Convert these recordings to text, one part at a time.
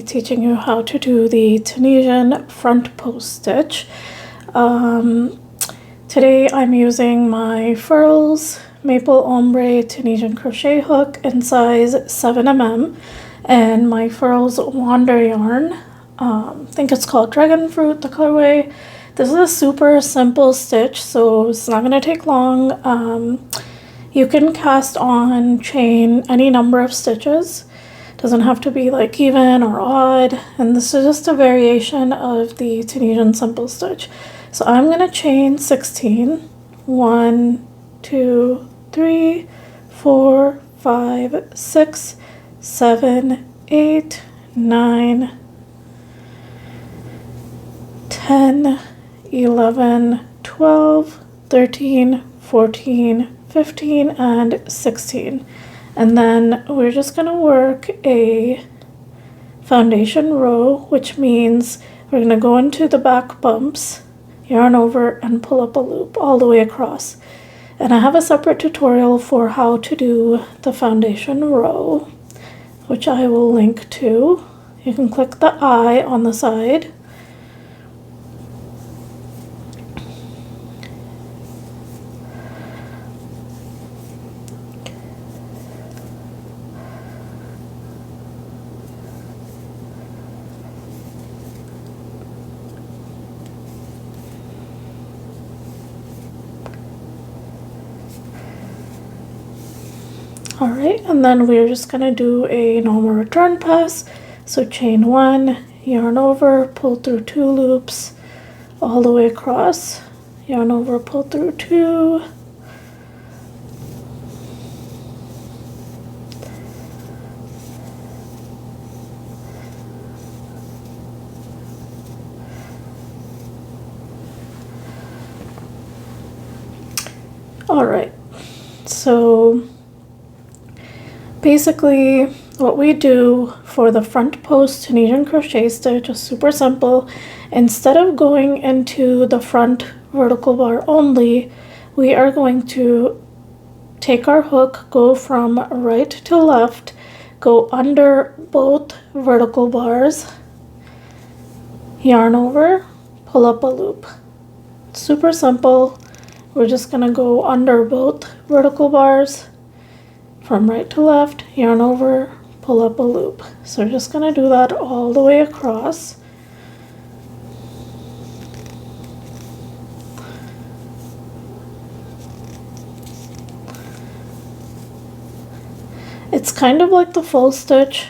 teaching you how to do the Tunisian front post stitch. Today I'm using my Furls Maple Ombre Tunisian crochet hook in size 7mm and my Furls Wander yarn. I think it's called Dragon Fruit, the colorway. This is a super simple stitch, so it's not going to take long. You can cast on, chain any number of stitches. Doesn't have to be like even or odd, and this is just a variation of the Tunisian simple stitch. So I'm going to chain 16. 1, 2, 3, 4, 5, 6, 7, 8, 9, 10, 11, 12, 13, 14, 15, and 16. And then we're just going to work a foundation row, which means we're going to go into the back bumps, yarn over, and pull up a loop all the way across. And I have a separate tutorial for how to do the foundation row, which I will link to. You can click the I on the side. Alright, and then we're just going to do a normal return pass. So chain 1, yarn over, pull through 2 loops all the way across, yarn over, pull through 2, alright, so basically what we do for the front post Tunisian crochet stitch is super simple. Instead of going into the front vertical bar only, we are going to take our hook, go from right to left, go under both vertical bars, yarn over, pull up a loop. Super simple. We're just gonna go under both vertical bars, from right to left, yarn over, pull up a loop. So we're just going to do that all the way across. It's kind of like the full stitch,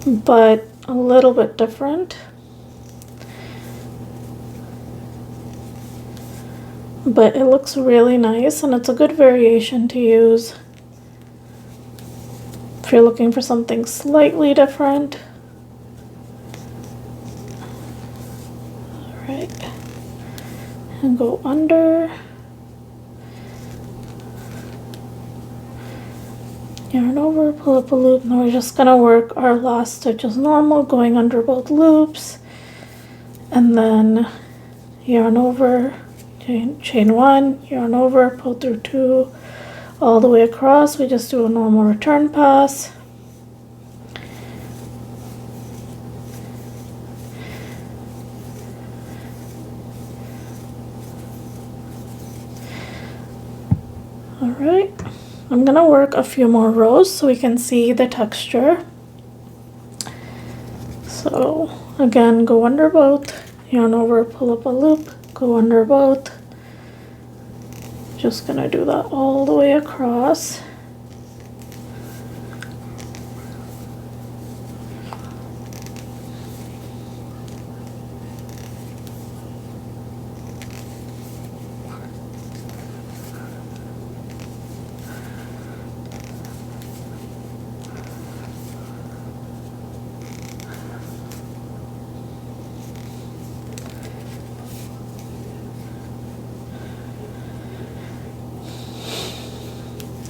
but a little bit different. But it looks really nice, and it's a good variation to use if you're looking for something slightly different. Alright, and go under, yarn over, pull up a loop. Now we're just going to work our last stitch as normal, going under both loops, and then yarn over, chain 1, yarn over, pull through 2 all the way across. We just do a normal return pass. Alright, I'm gonna work a few more rows so we can see the texture. So again, go under both, yarn over, pull up a loop, go under both. Just gonna do that all the way across.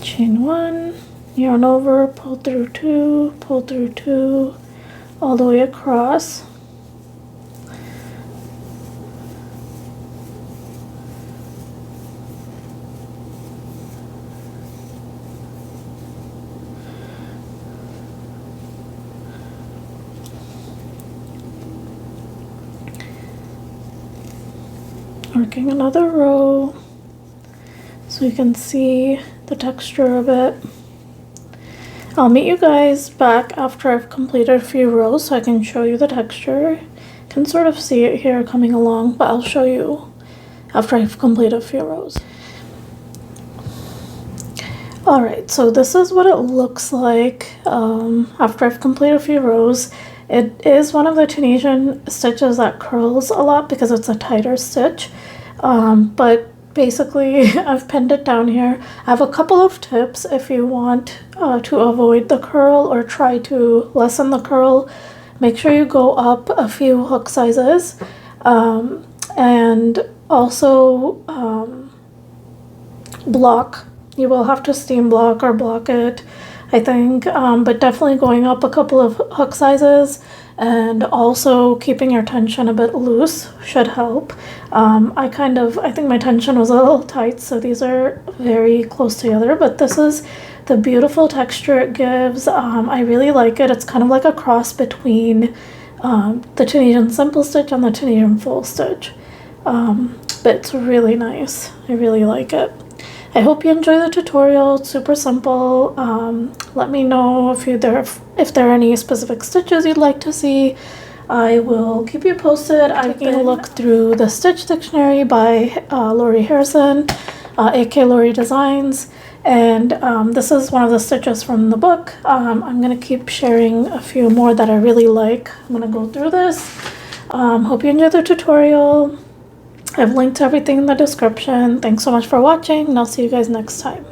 Chain 1, yarn over, pull through 2, all the way across. Working another row so you can see the texture of it. I'll meet you guys back after I've completed a few rows so I can show you the texture. You can sort of see it here coming along, but I'll show you after I've completed a few rows. Alright, so this is what it looks like after I've completed a few rows. It is one of the Tunisian stitches that curls a lot because it's a tighter stitch, but basically I've pinned it down here. I have a couple of tips if you want to avoid the curl or try to lessen the curl. Make sure you go up a few hook sizes, and also block. You will have to steam block or block it, I think, but definitely going up a couple of hook sizes and also keeping your tension a bit loose should help. I think my tension was a little tight, so these are very close together, but this is the beautiful texture it gives. I really like it. It's kind of like a cross between the Tunisian simple stitch and the Tunisian full stitch, but it's really nice. I really like it. I hope you enjoy the tutorial. It's super simple. Let me know if there are any specific stitches you'd like to see. I will keep you posted. I've been look through the Stitch Dictionary by Lori Harrison, AKLori Designs, and this is one of the stitches from the book. I'm going to keep sharing a few more that I really like. I'm going to go through this. Hope you enjoy the tutorial. I've linked everything in the description. Thanks so much for watching, and I'll see you guys next time.